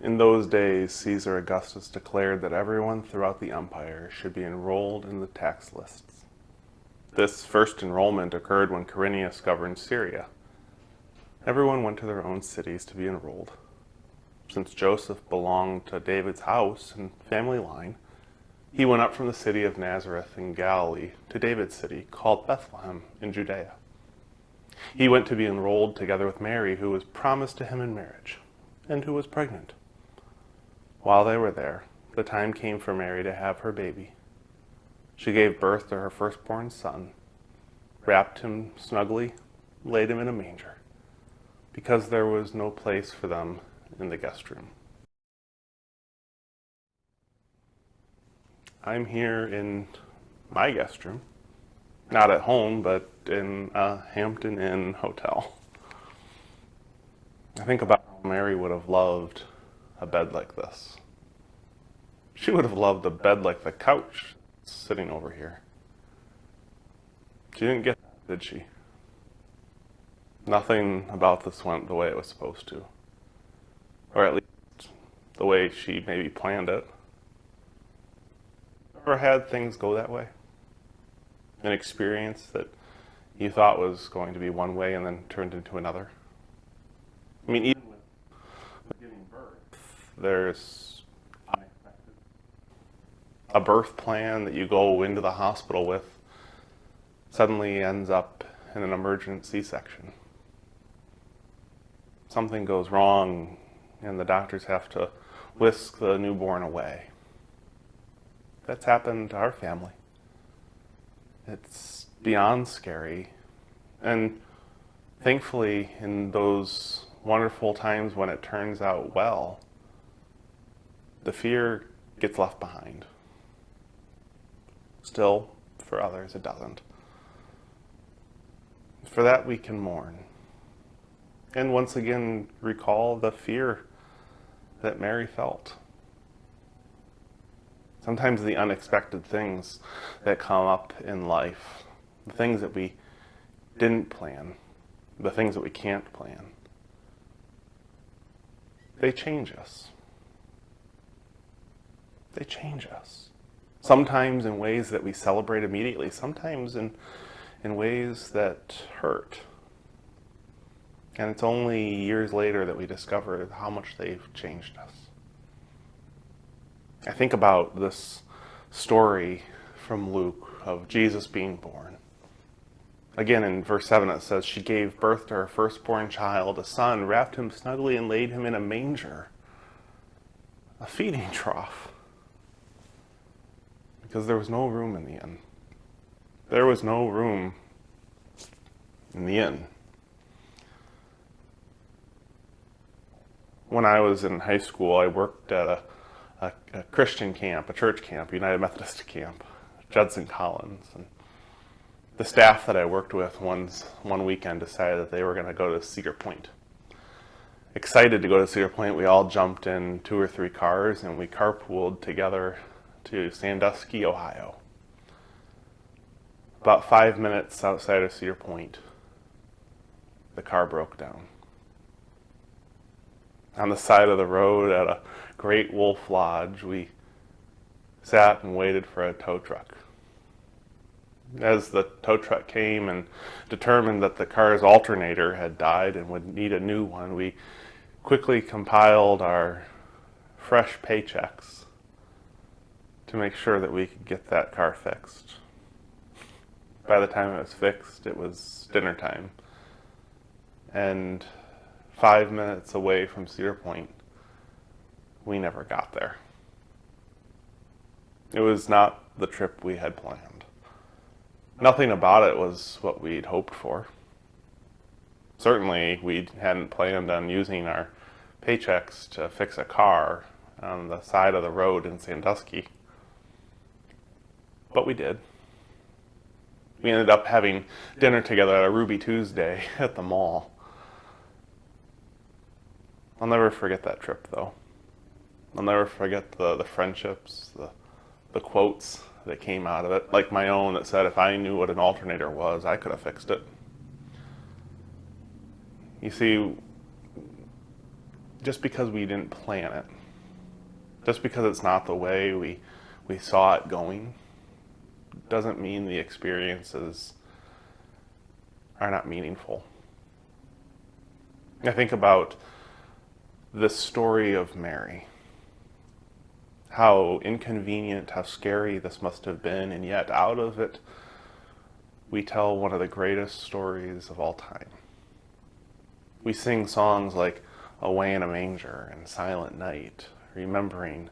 In those days, Caesar Augustus declared that everyone throughout the empire should be enrolled in the tax lists. This first enrollment occurred when Quirinius governed Syria. Everyone went to their own cities to be enrolled. Since Joseph belonged to David's house and family line, he went up from the city of Nazareth in Galilee to David's city, called Bethlehem in Judea. He went to be enrolled together with Mary, who was promised to him in marriage, and who was pregnant. While they were there, the time came for Mary to have her baby. She gave birth to her firstborn son, wrapped him snugly, laid him in a manger, because there was no place for them in the guest room. I'm here in my guest room, not at home, but in a Hampton Inn hotel. I think about how Mary would have loved a bed like this. She would have loved a bed like the couch sitting over here. She didn't get that, did she? Nothing about this went the way it was supposed to. Or at least the way she maybe planned it. Ever had things go that way? An experience that you thought was going to be one way and then turned into another? I mean, even with giving birth, there's unexpected. A birth plan that you go into the hospital with suddenly ends up in an emergent C-section. Something goes wrong and the doctors have to whisk the newborn away. That's happened to our family. It's beyond scary. And thankfully, in those wonderful times when it turns out well, the fear gets left behind. Still, for others, it doesn't. For that, we can mourn. And once again, recall the fear that Mary felt. Sometimes the unexpected things that come up in life, the things that we didn't plan, the things that we can't plan, they change us. They change us. Sometimes in ways that we celebrate immediately, sometimes in ways that hurt. And it's only years later that we discover how much they've changed us. I think about this story from Luke of Jesus being born. Again, in verse 7 it says, she gave birth to her firstborn child, a son, wrapped him snugly and laid him in a manger, a feeding trough, because there was no room in the inn. There was no room in the inn. When I was in high school, I worked at a Christian camp, a church camp, United Methodist camp, Judson Collins. And the staff that I worked with one weekend decided that they were going to go to Cedar Point. Excited to go to Cedar Point, we all jumped in 2 or 3 cars and we carpooled together to Sandusky, Ohio. About 5 minutes outside of Cedar Point, the car broke down. On the side of the road at a Great Wolf Lodge, we sat and waited for a tow truck. As the tow truck came and determined that the car's alternator had died and would need a new one, we quickly compiled our fresh paychecks to make sure that we could get that car fixed. By the time it was fixed, it was dinner time. And 5 minutes away from Cedar Point, we never got there. It was not the trip we had planned. Nothing about it was what we'd hoped for. Certainly, we hadn't planned on using our paychecks to fix a car on the side of the road in Sandusky. But we did. We ended up having dinner together at a Ruby Tuesday at the mall. I'll never forget that trip, though. I'll never forget the friendships, the quotes that came out of it, like my own that said, if I knew what an alternator was, I could have fixed it. You see, just because we didn't plan it Just because it's not the way we saw it going doesn't mean the experiences are not meaningful. I think about this story of Mary. How inconvenient, how scary this must have been, and yet out of it we tell one of the greatest stories of all time. We sing songs like Away in a Manger and Silent Night, remembering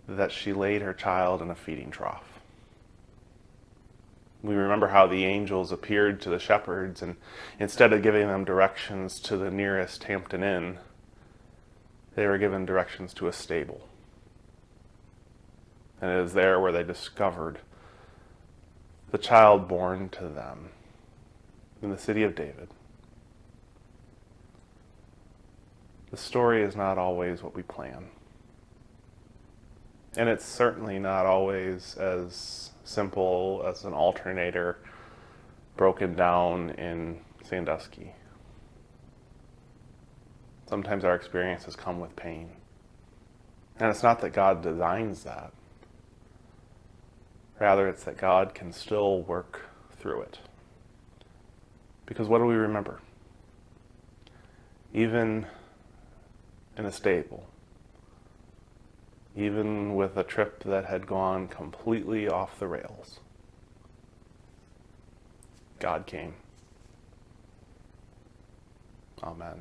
that she laid her child in a feeding trough. We remember how the angels appeared to the shepherds, and instead of giving them directions to the nearest Hampton Inn, they were given directions to a stable. And it is there where they discovered the child born to them in the city of David. The story is not always what we plan. And it's certainly not always as simple as an alternator broken down in Sandusky. Sometimes our experiences come with pain. And it's not that God designs that. Rather, it's that God can still work through it. Because what do we remember? Even in a stable, even with a trip that had gone completely off the rails, God came. Amen.